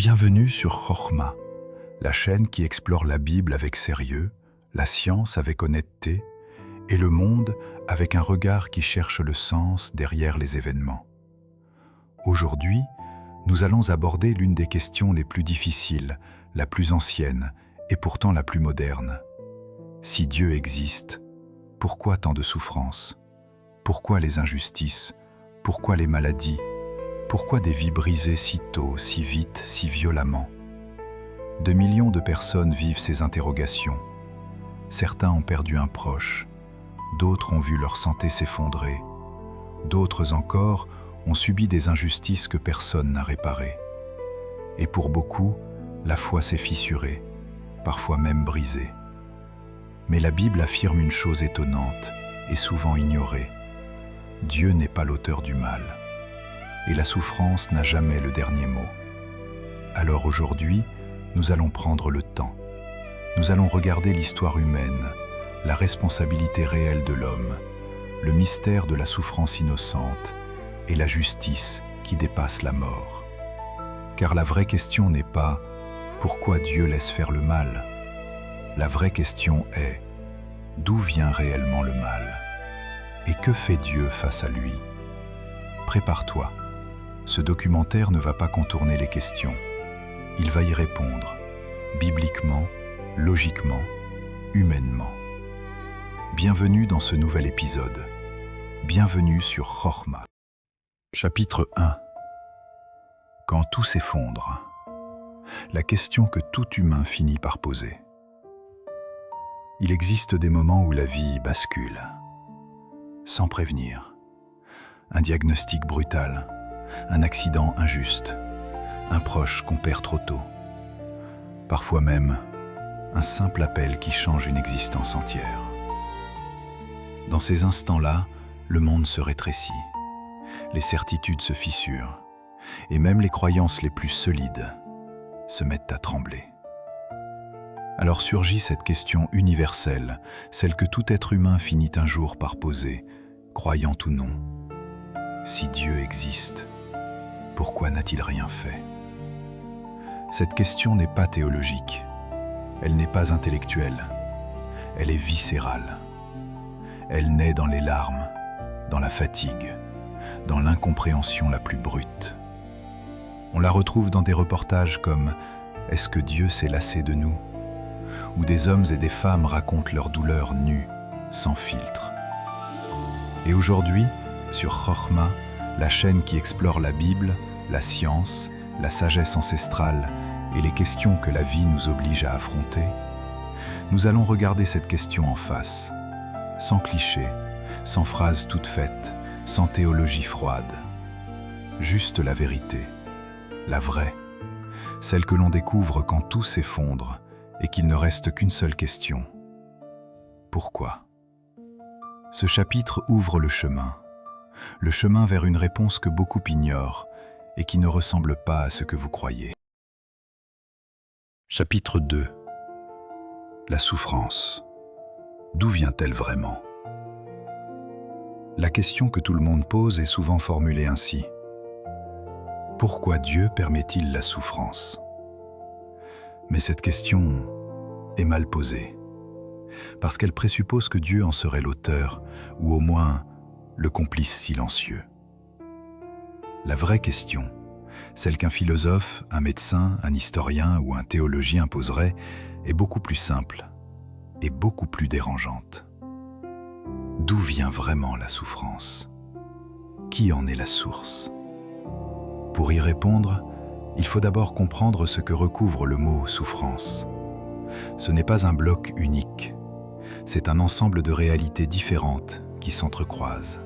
Bienvenue sur Chokhma, la chaîne qui explore la Bible avec sérieux, la science avec honnêteté et le monde avec un regard qui cherche le sens derrière les événements. Aujourd'hui, nous allons aborder l'une des questions les plus difficiles, la plus ancienne et pourtant la plus moderne. Si Dieu existe, pourquoi tant de souffrances? Pourquoi les injustices? Pourquoi les maladies? Pourquoi des vies brisées si tôt, si vite, si violemment? De millions de personnes vivent ces interrogations. Certains ont perdu un proche, d'autres ont vu leur santé s'effondrer, d'autres encore ont subi des injustices que personne n'a réparées. Et pour beaucoup, la foi s'est fissurée, parfois même brisée. Mais la Bible affirme une chose étonnante et souvent ignorée. Dieu n'est pas l'auteur du mal. Et la souffrance n'a jamais le dernier mot. Alors aujourd'hui, nous allons prendre le temps. Nous allons regarder l'histoire humaine, la responsabilité réelle de l'homme, le mystère de la souffrance innocente et la justice qui dépasse la mort. Car la vraie question n'est pas « pourquoi Dieu laisse faire le mal ?» La vraie question est « d'où vient réellement le mal ?» Et que fait Dieu face à lui? Prépare-toi. Ce documentaire ne va pas contourner les questions. Il va y répondre, bibliquement, logiquement, humainement. Bienvenue dans ce nouvel épisode. Bienvenue sur Chokhma. Chapitre 1. Quand tout s'effondre. La question que tout humain finit par poser. Il existe des moments où la vie bascule, sans prévenir. Un diagnostic brutal, un accident injuste, un proche qu'on perd trop tôt. Parfois même, un simple appel qui change une existence entière. Dans ces instants-là, le monde se rétrécit, les certitudes se fissurent, et même les croyances les plus solides se mettent à trembler. Alors surgit cette question universelle, celle que tout être humain finit un jour par poser, croyant ou non. Si Dieu existe, pourquoi n'a-t-il rien fait? Cette question n'est pas théologique, elle n'est pas intellectuelle, elle est viscérale. Elle naît dans les larmes, dans la fatigue, dans l'incompréhension la plus brute. On la retrouve dans des reportages comme « Est-ce que Dieu s'est lassé de nous ?» où des hommes et des femmes racontent leurs douleurs nues, sans filtre. Et aujourd'hui, sur Chokhma, la chaîne qui explore la Bible, la science, la sagesse ancestrale et les questions que la vie nous oblige à affronter, nous allons regarder cette question en face, sans clichés, sans phrases toutes faites, sans théologie froide. Juste la vérité, la vraie, celle que l'on découvre quand tout s'effondre et qu'il ne reste qu'une seule question. Pourquoi? Ce chapitre ouvre le chemin vers une réponse que beaucoup ignorent et qui ne ressemble pas à ce que vous croyez. Chapitre 2. La souffrance. D'où vient-elle vraiment? La question que tout le monde pose est souvent formulée ainsi. Pourquoi Dieu permet-il la souffrance? Mais cette question est mal posée, parce qu'elle présuppose que Dieu en serait l'auteur, ou au moins le complice silencieux. La vraie question, celle qu'un philosophe, un médecin, un historien ou un théologien poserait, est beaucoup plus simple et beaucoup plus dérangeante. D'où vient vraiment la souffrance? Qui en est la source? Pour y répondre, il faut d'abord comprendre ce que recouvre le mot « souffrance ». Ce n'est pas un bloc unique, c'est un ensemble de réalités différentes qui s'entrecroisent.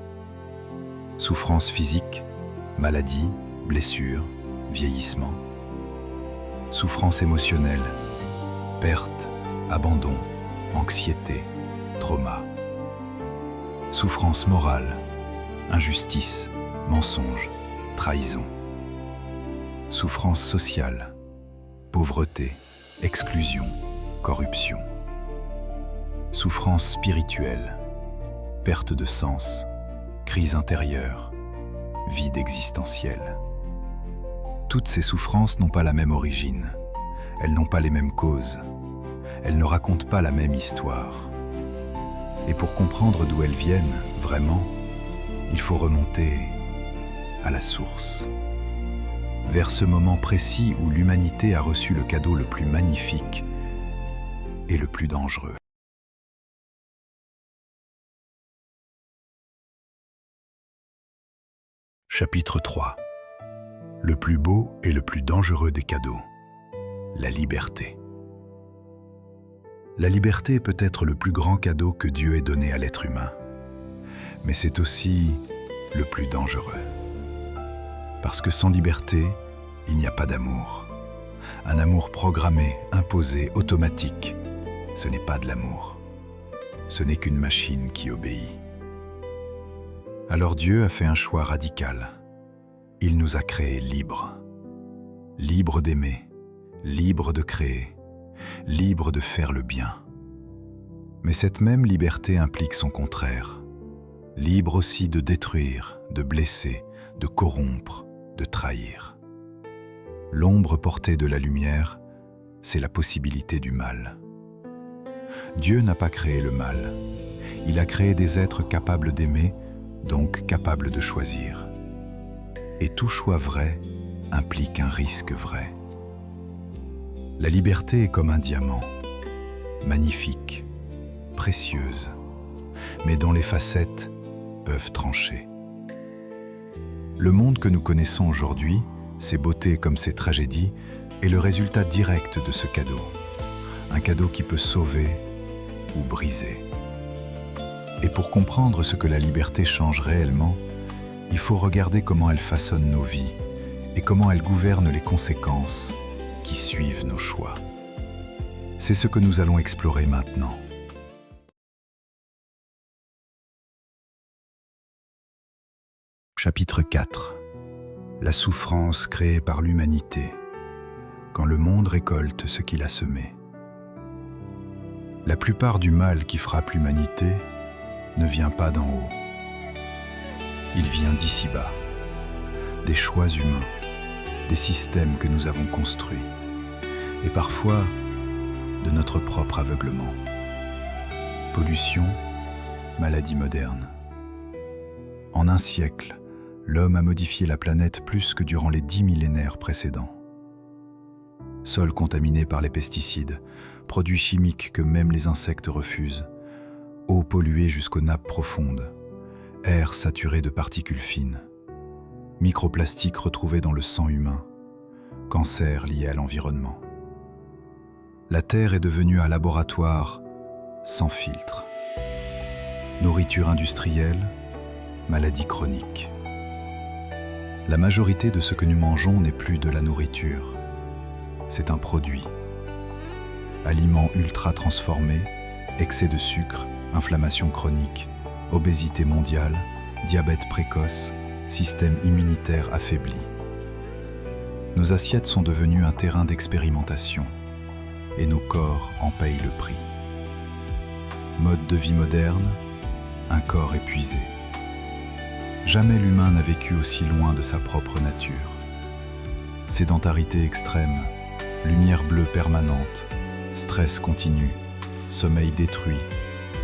Souffrance physique, maladie, blessure, vieillissement. Souffrance émotionnelle, perte, abandon, anxiété, trauma. Souffrance morale, injustice, mensonge, trahison. Souffrance sociale, pauvreté, exclusion, corruption. Souffrance spirituelle, perte de sens, crise intérieure, vide existentiel. Toutes ces souffrances n'ont pas la même origine. Elles n'ont pas les mêmes causes. Elles ne racontent pas la même histoire. Et pour comprendre d'où elles viennent, vraiment, il faut remonter à la source. Vers ce moment précis où l'humanité a reçu le cadeau le plus magnifique et le plus dangereux. Chapitre 3. Le plus beau et le plus dangereux des cadeaux. La liberté. La liberté est peut-être le plus grand cadeau que Dieu ait donné à l'être humain. Mais c'est aussi le plus dangereux. Parce que sans liberté, il n'y a pas d'amour. Un amour programmé, imposé, automatique, ce n'est pas de l'amour. Ce n'est qu'une machine qui obéit. Alors Dieu a fait un choix radical. Il nous a créés libres. Libres d'aimer, libres de créer, libres de faire le bien. Mais cette même liberté implique son contraire. Libre aussi de détruire, de blesser, de corrompre, de trahir. L'ombre portée de la lumière, c'est la possibilité du mal. Dieu n'a pas créé le mal. Il a créé des êtres capables d'aimer, donc capables de choisir. Et tout choix vrai implique un risque vrai. La liberté est comme un diamant, magnifique, précieuse, mais dont les facettes peuvent trancher. Le monde que nous connaissons aujourd'hui, ses beautés comme ses tragédies, est le résultat direct de ce cadeau. Un cadeau qui peut sauver ou briser. Et pour comprendre ce que la liberté change réellement, il faut regarder comment elle façonne nos vies et comment elle gouverne les conséquences qui suivent nos choix. C'est ce que nous allons explorer maintenant. Chapitre 4. La souffrance créée par l'humanité, quand le monde récolte ce qu'il a semé. La plupart du mal qui frappe l'humanité ne vient pas d'en haut. Il vient d'ici-bas, des choix humains, des systèmes que nous avons construits, et parfois de notre propre aveuglement. Pollution, maladies modernes. En un siècle, l'homme a modifié la planète plus que durant les 10 millénaires précédents. Sols contaminés par les pesticides, produits chimiques que même les insectes refusent, eau polluée jusqu'aux nappes profondes, air saturé de particules fines, microplastiques retrouvés dans le sang humain, cancers liés à l'environnement. La Terre est devenue un laboratoire sans filtre. Nourriture industrielle, maladies chroniques. La majorité de ce que nous mangeons n'est plus de la nourriture, c'est un produit. Aliments ultra transformés, excès de sucre, inflammation chronique, obésité mondiale, diabète précoce, système immunitaire affaibli. Nos assiettes sont devenues un terrain d'expérimentation et nos corps en payent le prix. Mode de vie moderne, un corps épuisé. Jamais l'humain n'a vécu aussi loin de sa propre nature. Sédentarité extrême, lumière bleue permanente, stress continu, sommeil détruit,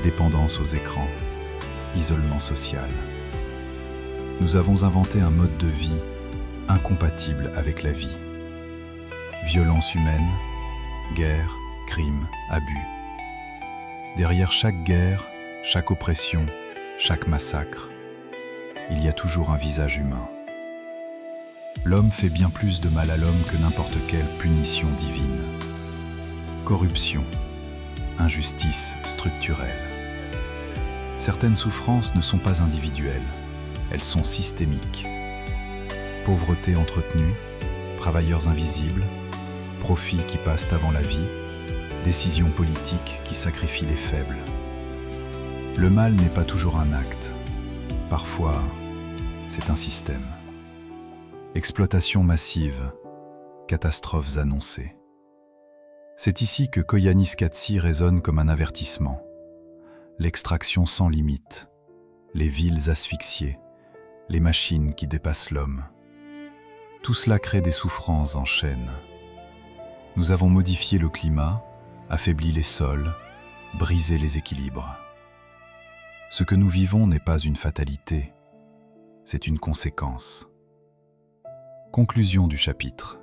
dépendance aux écrans, isolement social. Nous avons inventé un mode de vie incompatible avec la vie. Violence humaine, guerre, crimes, abus. Derrière chaque guerre, chaque oppression, chaque massacre, il y a toujours un visage humain. L'homme fait bien plus de mal à l'homme que n'importe quelle punition divine. Corruption, injustice structurelle. Certaines souffrances ne sont pas individuelles, elles sont systémiques. Pauvreté entretenue, travailleurs invisibles, profits qui passent avant la vie, décisions politiques qui sacrifient les faibles. Le mal n'est pas toujours un acte. Parfois, c'est un système. Exploitation massive, catastrophes annoncées. C'est ici que Koyanis Katsi résonne comme un avertissement. L'extraction sans limite, les villes asphyxiées, les machines qui dépassent l'homme. Tout cela crée des souffrances en chaîne. Nous avons modifié le climat, affaibli les sols, brisé les équilibres. Ce que nous vivons n'est pas une fatalité, c'est une conséquence. Conclusion du chapitre.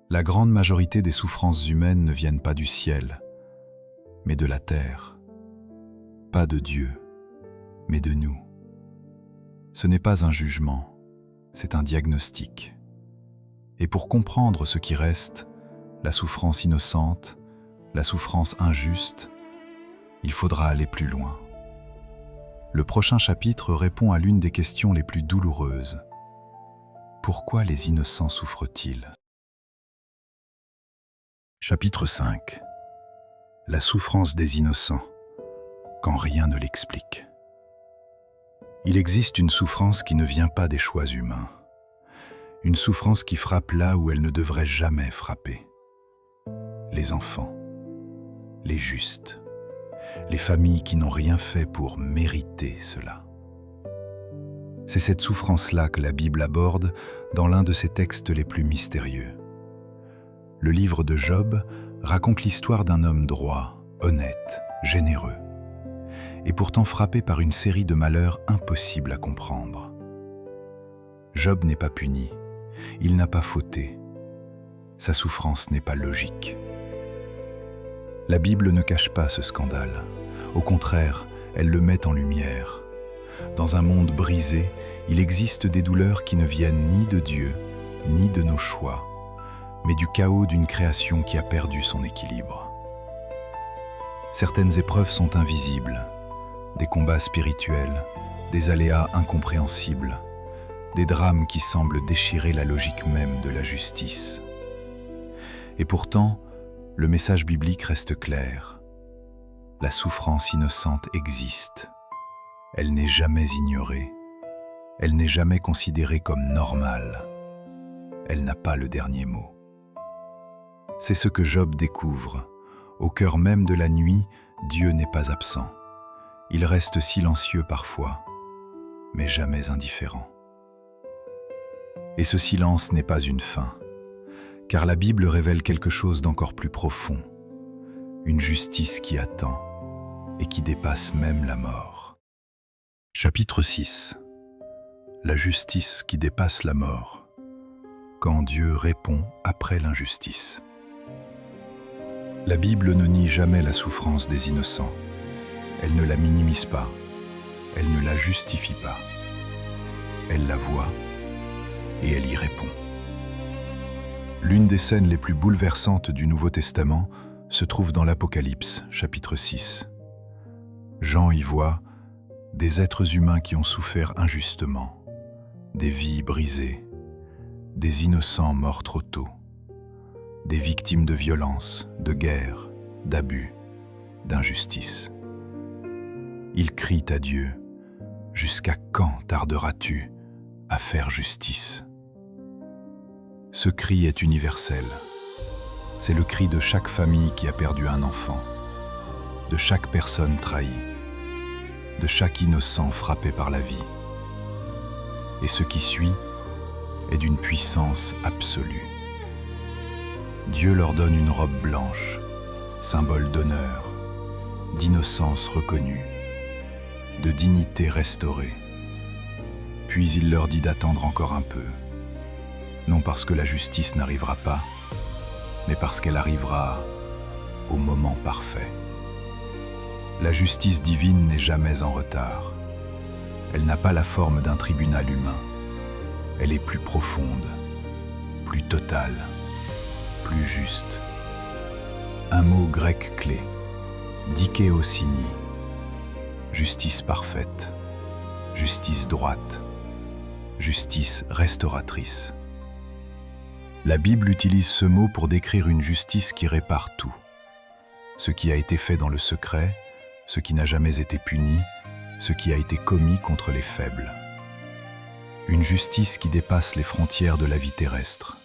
La grande majorité des souffrances humaines ne viennent pas du ciel, mais de la terre. Pas de Dieu, mais de nous. Ce n'est pas un jugement, c'est un diagnostic. Et pour comprendre ce qui reste, la souffrance innocente, la souffrance injuste, il faudra aller plus loin. Le prochain chapitre répond à l'une des questions les plus douloureuses. Pourquoi les innocents souffrent-ils ? Chapitre 5. La souffrance des innocents, quand rien ne l'explique. Il existe une souffrance qui ne vient pas des choix humains. Une souffrance qui frappe là où elle ne devrait jamais frapper. Les enfants, les justes, les familles qui n'ont rien fait pour mériter cela. C'est cette souffrance-là que la Bible aborde dans l'un de ses textes les plus mystérieux. Le livre de Job raconte l'histoire d'un homme droit, honnête, généreux, et pourtant frappé par une série de malheurs impossibles à comprendre. Job n'est pas puni, il n'a pas fauté. Sa souffrance n'est pas logique. La Bible ne cache pas ce scandale. Au contraire, elle le met en lumière. Dans un monde brisé, il existe des douleurs qui ne viennent ni de Dieu, ni de nos choix, mais du chaos d'une création qui a perdu son équilibre. Certaines épreuves sont invisibles, des combats spirituels, des aléas incompréhensibles, des drames qui semblent déchirer la logique même de la justice. Et pourtant, le message biblique reste clair. La souffrance innocente existe. Elle n'est jamais ignorée. Elle n'est jamais considérée comme normale. Elle n'a pas le dernier mot. C'est ce que Job découvre. Au cœur même de la nuit, Dieu n'est pas absent. Il reste silencieux parfois, mais jamais indifférent. Et ce silence n'est pas une fin, car la Bible révèle quelque chose d'encore plus profond, une justice qui attend et qui dépasse même la mort. Chapitre 6. La justice qui dépasse la mort, quand Dieu répond après l'injustice. La Bible ne nie jamais la souffrance des innocents. Elle ne la minimise pas, elle ne la justifie pas. Elle la voit et elle y répond. L'une des scènes les plus bouleversantes du Nouveau Testament se trouve dans l'Apocalypse, chapitre 6. Jean y voit des êtres humains qui ont souffert injustement, des vies brisées, des innocents morts trop tôt, des victimes de violences, de guerre, d'abus, d'injustice. Ils crient à Dieu, « Jusqu'à quand tarderas-tu à faire justice ?» Ce cri est universel. C'est le cri de chaque famille qui a perdu un enfant, de chaque personne trahie, de chaque innocent frappé par la vie. Et ce qui suit est d'une puissance absolue. Dieu leur donne une robe blanche, symbole d'honneur, d'innocence reconnue, de dignité restaurée. Puis il leur dit d'attendre encore un peu, non parce que la justice n'arrivera pas, mais parce qu'elle arrivera au moment parfait. La justice divine n'est jamais en retard. Elle n'a pas la forme d'un tribunal humain. Elle est plus profonde, plus totale, plus juste. Un mot grec clé, dikaiosini, justice parfaite, justice droite, justice restauratrice. La Bible utilise ce mot pour décrire une justice qui répare tout. Ce qui a été fait dans le secret, ce qui n'a jamais été puni, ce qui a été commis contre les faibles. Une justice qui dépasse les frontières de la vie terrestre.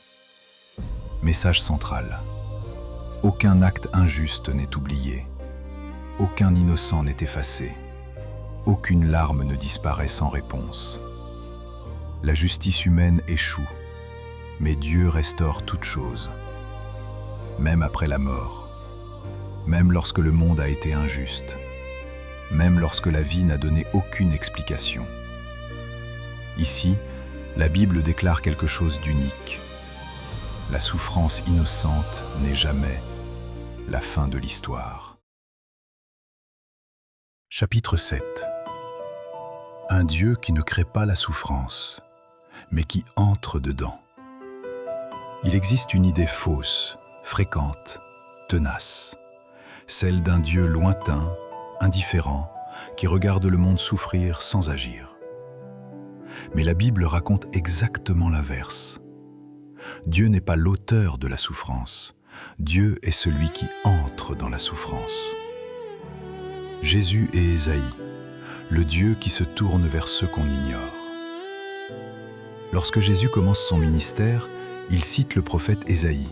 Message central. Aucun acte injuste n'est oublié. Aucun innocent n'est effacé. Aucune larme ne disparaît sans réponse. La justice humaine échoue, Mais Dieu restaure toutes choses, même après la mort, même lorsque le monde a été injuste, même lorsque la vie n'a donné aucune explication. Ici, la Bible déclare quelque chose d'unique. La souffrance innocente n'est jamais la fin de l'histoire. Chapitre 7. Un Dieu qui ne crée pas la souffrance, mais qui entre dedans. Il existe une idée fausse, fréquente, tenace, celle d'un Dieu lointain, indifférent, qui regarde le monde souffrir sans agir. Mais la Bible raconte exactement l'inverse. Dieu n'est pas l'auteur de la souffrance, Dieu est celui qui entre dans la souffrance. Jésus et Ésaïe, le Dieu qui se tourne vers ceux qu'on ignore. Lorsque Jésus commence son ministère, il cite le prophète Ésaïe.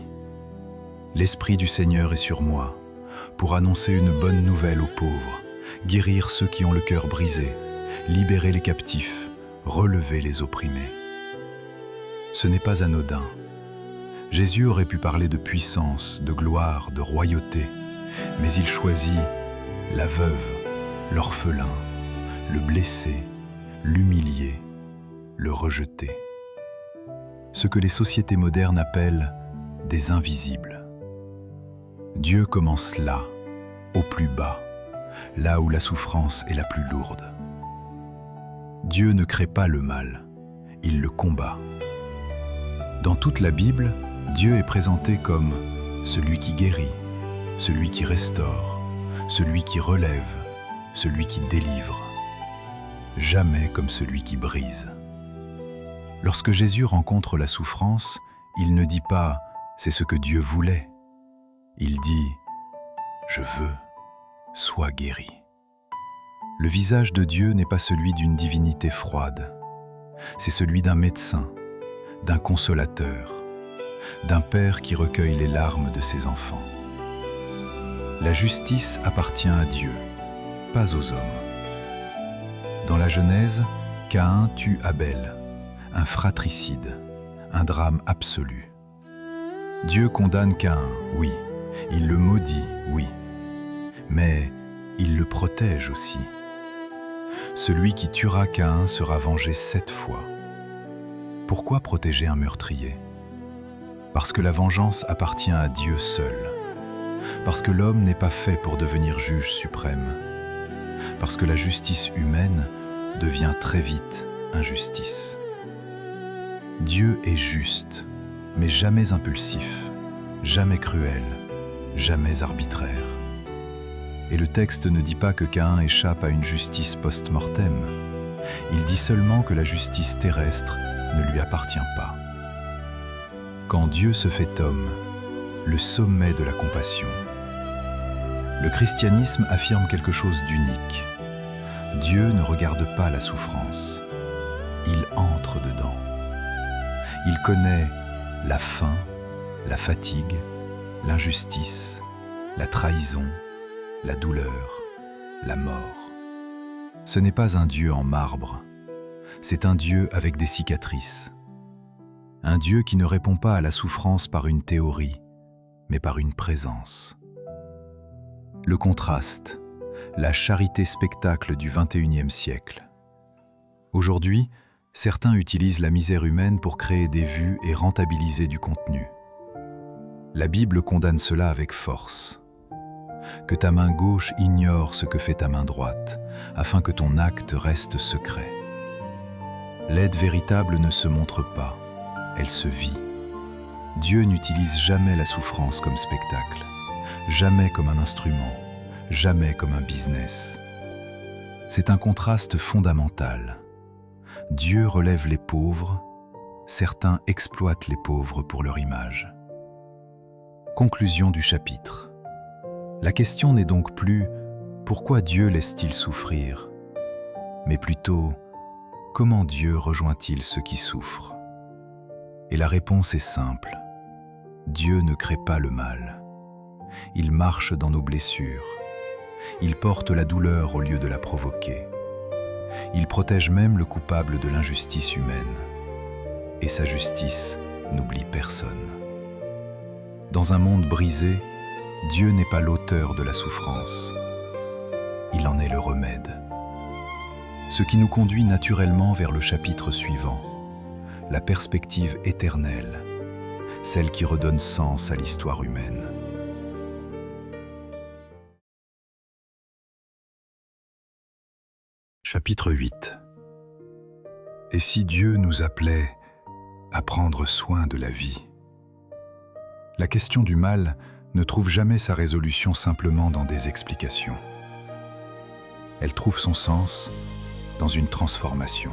« L'Esprit du Seigneur est sur moi, pour annoncer une bonne nouvelle aux pauvres, guérir ceux qui ont le cœur brisé, libérer les captifs, relever les opprimés. » Ce n'est pas anodin. Jésus aurait pu parler de puissance, de gloire, de royauté, mais il choisit la veuve, l'orphelin, le blessé, l'humilié, le rejeté. Ce que les sociétés modernes appellent des invisibles. Dieu commence là, au plus bas, là où la souffrance est la plus lourde. Dieu ne crée pas le mal, il le combat. Dans toute la Bible, Dieu est présenté comme celui qui guérit, celui qui restaure, celui qui relève, celui qui délivre. Jamais comme celui qui brise. Lorsque Jésus rencontre la souffrance, il ne dit pas « c'est ce que Dieu voulait ». Il dit « je veux, sois guéri ». Le visage de Dieu n'est pas celui d'une divinité froide, c'est celui d'un médecin, d'un consolateur, d'un père qui recueille les larmes de ses enfants. La justice appartient à Dieu, pas aux hommes. Dans la Genèse, Caïn tue Abel, un fratricide, un drame absolu. Dieu condamne Caïn, oui, il le maudit, oui, mais il le protège aussi. Celui qui tuera Caïn sera vengé 7 fois. Pourquoi protéger un meurtrier? Parce que la vengeance appartient à Dieu seul. Parce que l'homme n'est pas fait pour devenir juge suprême. Parce que la justice humaine devient très vite injustice. Dieu est juste, mais jamais impulsif, jamais cruel, jamais arbitraire. Et le texte ne dit pas que Caïn échappe à une justice post-mortem. Il dit seulement que la justice terrestre ne lui appartient pas. Quand Dieu se fait homme, le sommet de la compassion. Le christianisme affirme quelque chose d'unique. Dieu ne regarde pas la souffrance, il entre dedans. Il connaît la faim, la fatigue, l'injustice, la trahison, la douleur, la mort. Ce n'est pas un Dieu en marbre, c'est un Dieu avec des cicatrices. Un Dieu qui ne répond pas à la souffrance par une théorie, mais par une présence. Le contraste, la charité-spectacle du XXIe siècle. Aujourd'hui, certains utilisent la misère humaine pour créer des vues et rentabiliser du contenu. La Bible condamne cela avec force. Que ta main gauche ignore ce que fait ta main droite, afin que ton acte reste secret. L'aide véritable ne se montre pas, elle se vit. Dieu n'utilise jamais la souffrance comme spectacle, jamais comme un instrument, jamais comme un business. C'est un contraste fondamental. Dieu relève les pauvres, certains exploitent les pauvres pour leur image. Conclusion du chapitre. La question n'est donc plus « Pourquoi Dieu laisse-t-il souffrir ?», mais plutôt « Comment Dieu rejoint-il ceux qui souffrent ?» Et la réponse est simple. Dieu ne crée pas le mal. Il marche dans nos blessures. Il porte la douleur au lieu de la provoquer. Il protège même le coupable de l'injustice humaine. Et sa justice n'oublie personne. Dans un monde brisé, Dieu n'est pas l'auteur de la souffrance. Il en est le remède. Ce qui nous conduit naturellement vers le chapitre suivant, la perspective éternelle, celle qui redonne sens à l'histoire humaine. Chapitre 8. Et si Dieu nous appelait à prendre soin de la vie? La question du mal ne trouve jamais sa résolution simplement dans des explications. Elle trouve son sens dans une transformation.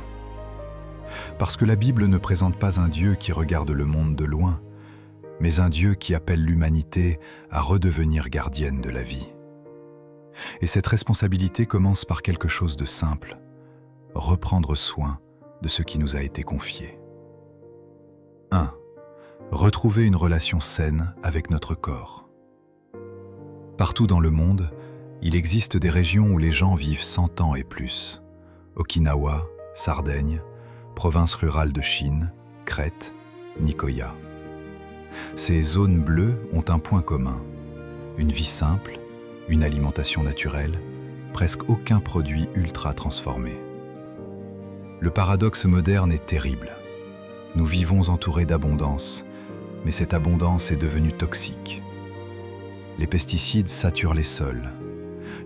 Parce que la Bible ne présente pas un Dieu qui regarde le monde de loin, mais un Dieu qui appelle l'humanité à redevenir gardienne de la vie. Et cette responsabilité commence par quelque chose de simple, reprendre soin de ce qui nous a été confié. 1. Retrouver une relation saine avec notre corps. Partout dans le monde, il existe des régions où les gens vivent 100 ans et plus. Okinawa, Sardaigne, province rurale de Chine, Crète, Nicoya. Ces zones bleues ont un point commun, une vie simple, une alimentation naturelle, presque aucun produit ultra transformé. Le paradoxe moderne est terrible. Nous vivons entourés d'abondance, mais cette abondance est devenue toxique. Les pesticides saturent les sols.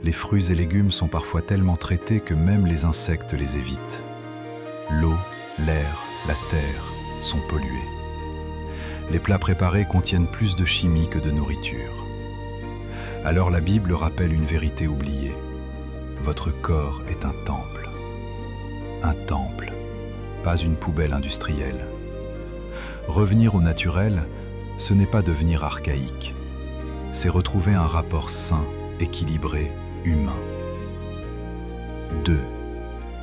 Les fruits et légumes sont parfois tellement traités que même les insectes les évitent. L'eau, l'air, la terre sont pollués. Les plats préparés contiennent plus de chimie que de nourriture. Alors la Bible rappelle une vérité oubliée. Votre corps est un temple. Un temple, pas une poubelle industrielle. Revenir au naturel, ce n'est pas devenir archaïque. C'est retrouver un rapport sain, équilibré, humain. 2.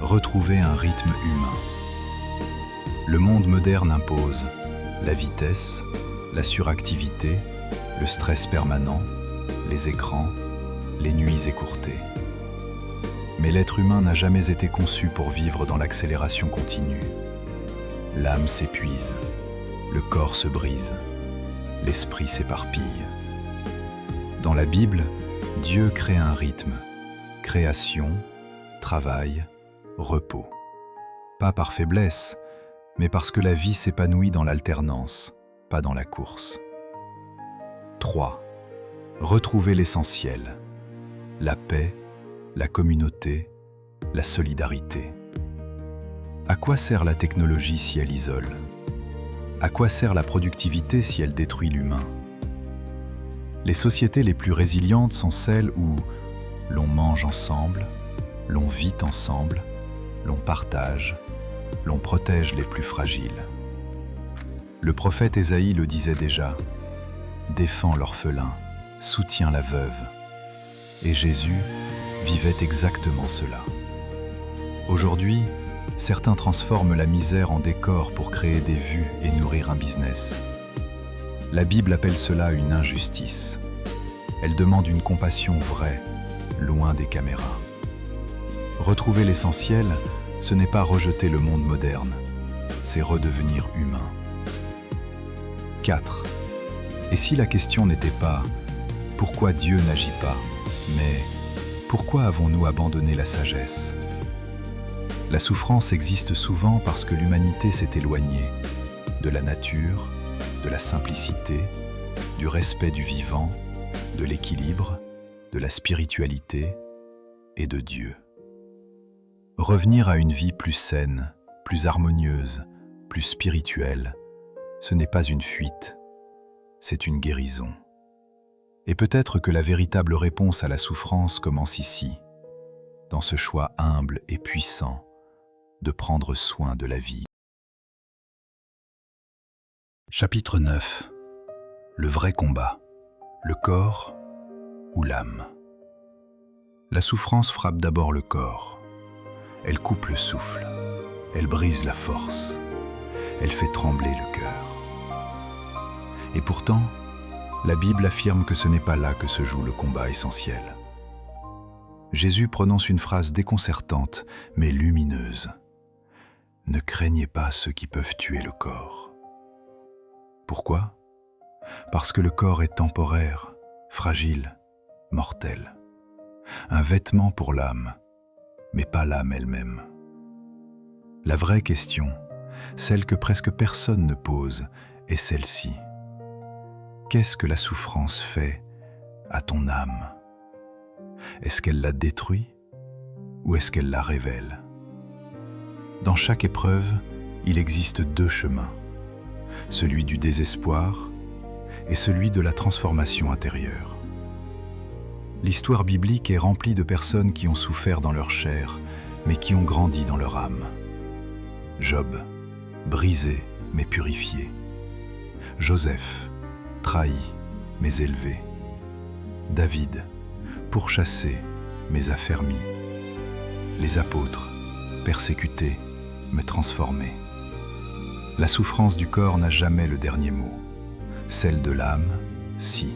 Retrouver un rythme humain. Le monde moderne impose la vitesse, la suractivité, le stress permanent, les écrans, les nuits écourtées. Mais l'être humain n'a jamais été conçu pour vivre dans l'accélération continue. L'âme s'épuise, le corps se brise, l'esprit s'éparpille. Dans la Bible, Dieu crée un rythme, création, travail, repos. Pas par faiblesse, mais parce que la vie s'épanouit dans l'alternance, pas dans la course. 3. Retrouver l'essentiel, la paix, la communauté, la solidarité. À quoi sert la technologie si elle isole? À quoi sert la productivité si elle détruit l'humain? Les sociétés les plus résilientes sont celles où l'on mange ensemble, l'on vit ensemble, l'on partage, l'on protège les plus fragiles. Le prophète Ésaïe le disait déjà, « Défends l'orphelin, soutiens la veuve ». Et Jésus vivait exactement cela. Aujourd'hui, certains transforment la misère en décor pour créer des vues et nourrir un business. La Bible appelle cela une injustice. Elle demande une compassion vraie, loin des caméras. Retrouver l'essentiel, ce n'est pas rejeter le monde moderne, c'est redevenir humain. 4. Et si la question n'était pas « Pourquoi Dieu n'agit pas ?», mais « Pourquoi avons-nous abandonné la sagesse ?» La souffrance existe souvent parce que l'humanité s'est éloignée de la nature, de la simplicité, du respect du vivant, de l'équilibre, de la spiritualité et de Dieu. Revenir à une vie plus saine, plus harmonieuse, plus spirituelle, ce n'est pas une fuite, c'est une guérison. Et peut-être que la véritable réponse à la souffrance commence ici, dans ce choix humble et puissant de prendre soin de la vie. Chapitre 9. Le vrai combat. Le corps ou l'âme. La souffrance frappe d'abord le corps. Elle coupe le souffle. Elle brise la force. Elle fait trembler le cœur. Et pourtant, la Bible affirme que ce n'est pas là que se joue le combat essentiel. Jésus prononce une phrase déconcertante, mais lumineuse. Ne craignez pas ceux qui peuvent tuer le corps. Pourquoi? Parce que le corps est temporaire, fragile, mortel. Un vêtement pour l'âme, mais pas l'âme elle-même. La vraie question, celle que presque personne ne pose, est celle-ci. Qu'est-ce que la souffrance fait à ton âme? Est-ce qu'elle la détruit ou est-ce qu'elle la révèle? Dans chaque épreuve, il existe deux chemins, celui du désespoir et celui de la transformation intérieure. L'histoire biblique est remplie de personnes qui ont souffert dans leur chair, mais qui ont grandi dans leur âme. Job, brisé mais purifié. Joseph, trahi mais élevé. David, pourchassé mais affermi. Les apôtres, persécutés mais transformés. La souffrance du corps n'a jamais le dernier mot. Celle de l'âme, si.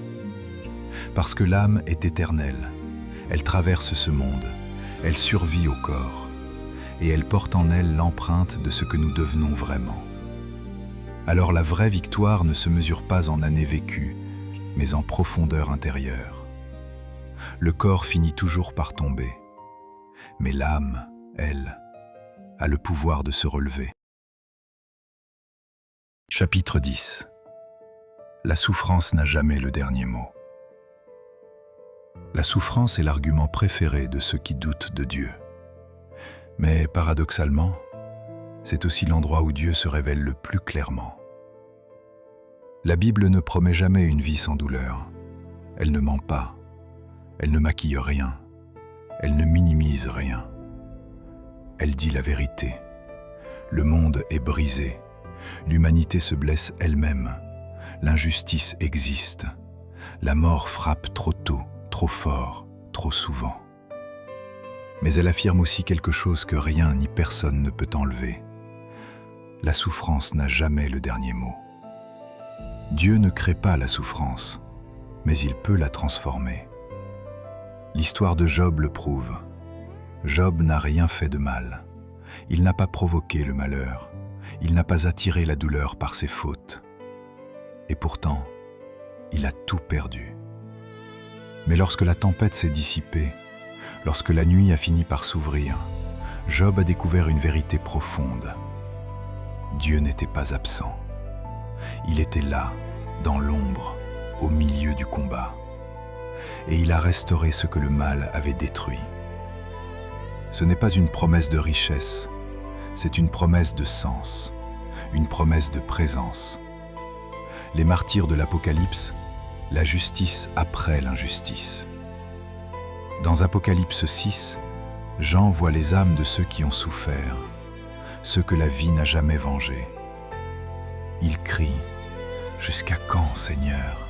Parce que l'âme est éternelle, elle traverse ce monde, elle survit au corps, et elle porte en elle l'empreinte de ce que nous devenons vraiment. Alors la vraie victoire ne se mesure pas en années vécues, mais en profondeur intérieure. Le corps finit toujours par tomber, mais l'âme, elle, a le pouvoir de se relever. Chapitre 10. La souffrance n'a jamais le dernier mot. La souffrance est l'argument préféré de ceux qui doutent de Dieu. Mais paradoxalement, c'est aussi l'endroit où Dieu se révèle le plus clairement. La Bible ne promet jamais une vie sans douleur. Elle ne ment pas. Elle ne maquille rien. Elle ne minimise rien. Elle dit la vérité. Le monde est brisé. L'humanité se blesse elle-même. L'injustice existe. La mort frappe trop tôt, trop fort, trop souvent. Mais elle affirme aussi quelque chose que rien ni personne ne peut enlever. La souffrance n'a jamais le dernier mot. Dieu ne crée pas la souffrance, mais il peut la transformer. L'histoire de Job le prouve. Job n'a rien fait de mal. Il n'a pas provoqué le malheur. Il n'a pas attiré la douleur par ses fautes. Et pourtant, il a tout perdu. Mais lorsque la tempête s'est dissipée, lorsque la nuit a fini par s'ouvrir, Job a découvert une vérité profonde. Dieu n'était pas absent. Il était là, dans l'ombre, au milieu du combat. Et il a restauré ce que le mal avait détruit. Ce n'est pas une promesse de richesse, c'est une promesse de sens, une promesse de présence. Les martyrs de l'Apocalypse, la justice après l'injustice. Dans Apocalypse 6, Jean voit les âmes de ceux qui ont souffert, ceux que la vie n'a jamais vengés. Il crie « Jusqu'à quand, Seigneur ?»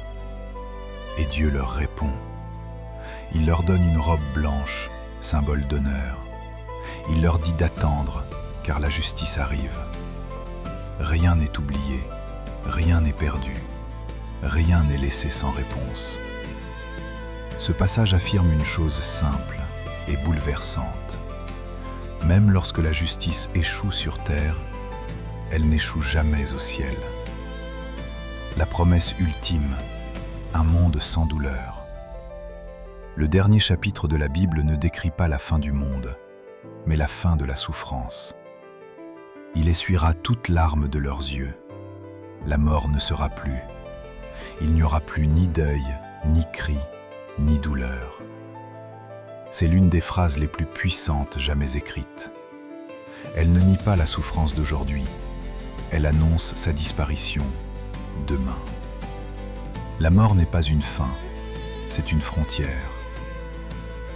Et Dieu leur répond. Il leur donne une robe blanche, symbole d'honneur. Il leur dit d'attendre, car la justice arrive. Rien n'est oublié, rien n'est perdu, rien n'est laissé sans réponse. Ce passage affirme une chose simple et bouleversante. Même lorsque la justice échoue sur terre, elle n'échoue jamais au ciel. La promesse ultime, un monde sans douleur. Le dernier chapitre de la Bible ne décrit pas la fin du monde, mais la fin de la souffrance. Il essuiera toute larme de leurs yeux. La mort ne sera plus. Il n'y aura plus ni deuil, ni cri, ni douleur. C'est l'une des phrases les plus puissantes jamais écrites. Elle ne nie pas la souffrance d'aujourd'hui. Elle annonce sa disparition demain. La mort n'est pas une fin, c'est une frontière.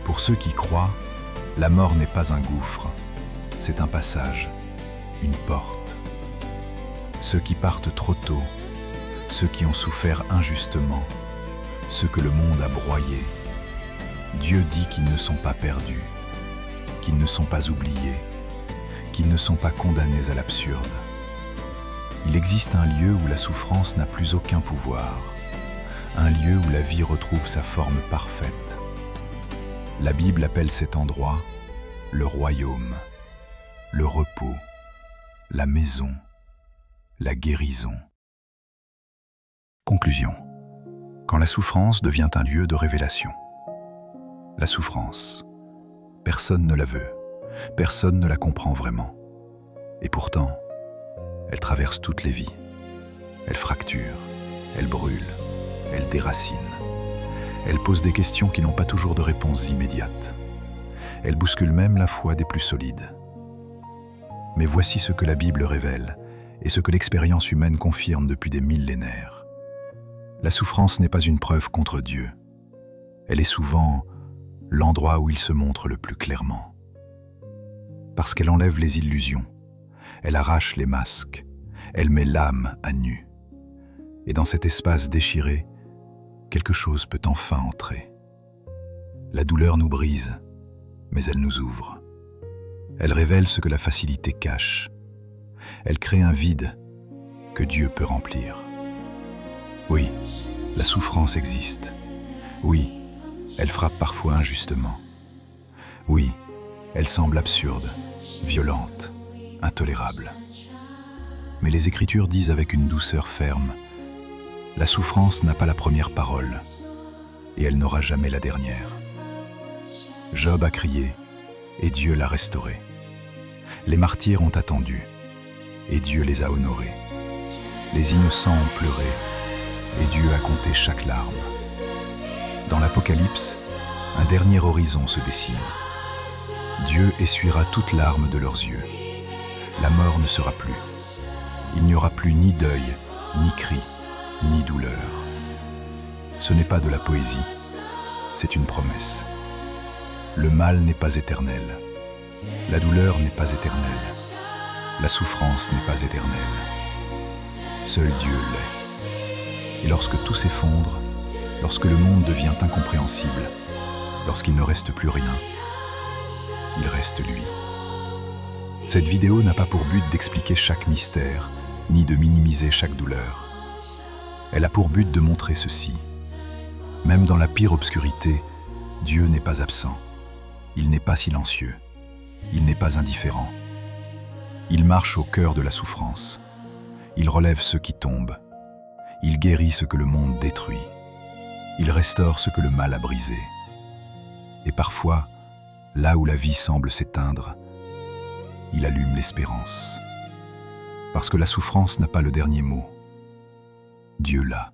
Pour ceux qui croient, la mort n'est pas un gouffre, c'est un passage, une porte. Ceux qui partent trop tôt, ceux qui ont souffert injustement, ceux que le monde a broyés, Dieu dit qu'ils ne sont pas perdus, qu'ils ne sont pas oubliés, qu'ils ne sont pas condamnés à l'absurde. Il existe un lieu où la souffrance n'a plus aucun pouvoir, un lieu où la vie retrouve sa forme parfaite. La Bible appelle cet endroit le royaume, le repos, la maison, la guérison. Conclusion. Quand la souffrance devient un lieu de révélation. La souffrance, personne ne la veut, personne ne la comprend vraiment. Et pourtant, elle traverse toutes les vies. Elle fracture, elle brûle, elle déracine. Elle pose des questions qui n'ont pas toujours de réponse immédiate. Elle bouscule même la foi des plus solides. Mais voici ce que la Bible révèle et ce que l'expérience humaine confirme depuis des millénaires. La souffrance n'est pas une preuve contre Dieu. Elle est souvent l'endroit où il se montre le plus clairement. Parce qu'elle enlève les illusions, elle arrache les masques, elle met l'âme à nu. Et dans cet espace déchiré, quelque chose peut enfin entrer. La douleur nous brise, mais elle nous ouvre. Elle révèle ce que la facilité cache. Elle crée un vide que Dieu peut remplir. Oui, la souffrance existe. Oui, elle frappe parfois injustement. Oui, elle semble absurde, violente, intolérable. Mais les Écritures disent avec une douceur ferme: la souffrance n'a pas la première parole, et elle n'aura jamais la dernière. Job a crié, et Dieu l'a restauré. Les martyrs ont attendu, et Dieu les a honorés. Les innocents ont pleuré, et Dieu a compté chaque larme. Dans l'Apocalypse, un dernier horizon se dessine. Dieu essuiera toute larme de leurs yeux. La mort ne sera plus. Il n'y aura plus ni deuil, ni cri, ni douleur. Ce n'est pas de la poésie, c'est une promesse. Le mal n'est pas éternel. La douleur n'est pas éternelle. La souffrance n'est pas éternelle. Seul Dieu l'est. Et lorsque tout s'effondre, lorsque le monde devient incompréhensible, lorsqu'il ne reste plus rien, il reste lui. Cette vidéo n'a pas pour but d'expliquer chaque mystère, ni de minimiser chaque douleur. Elle a pour but de montrer ceci. Même dans la pire obscurité, Dieu n'est pas absent. Il n'est pas silencieux. Il n'est pas indifférent. Il marche au cœur de la souffrance. Il relève ceux qui tombent. Il guérit ce que le monde détruit. Il restaure ce que le mal a brisé. Et parfois, là où la vie semble s'éteindre, il allume l'espérance. Parce que la souffrance n'a pas le dernier mot. Dieu l'a.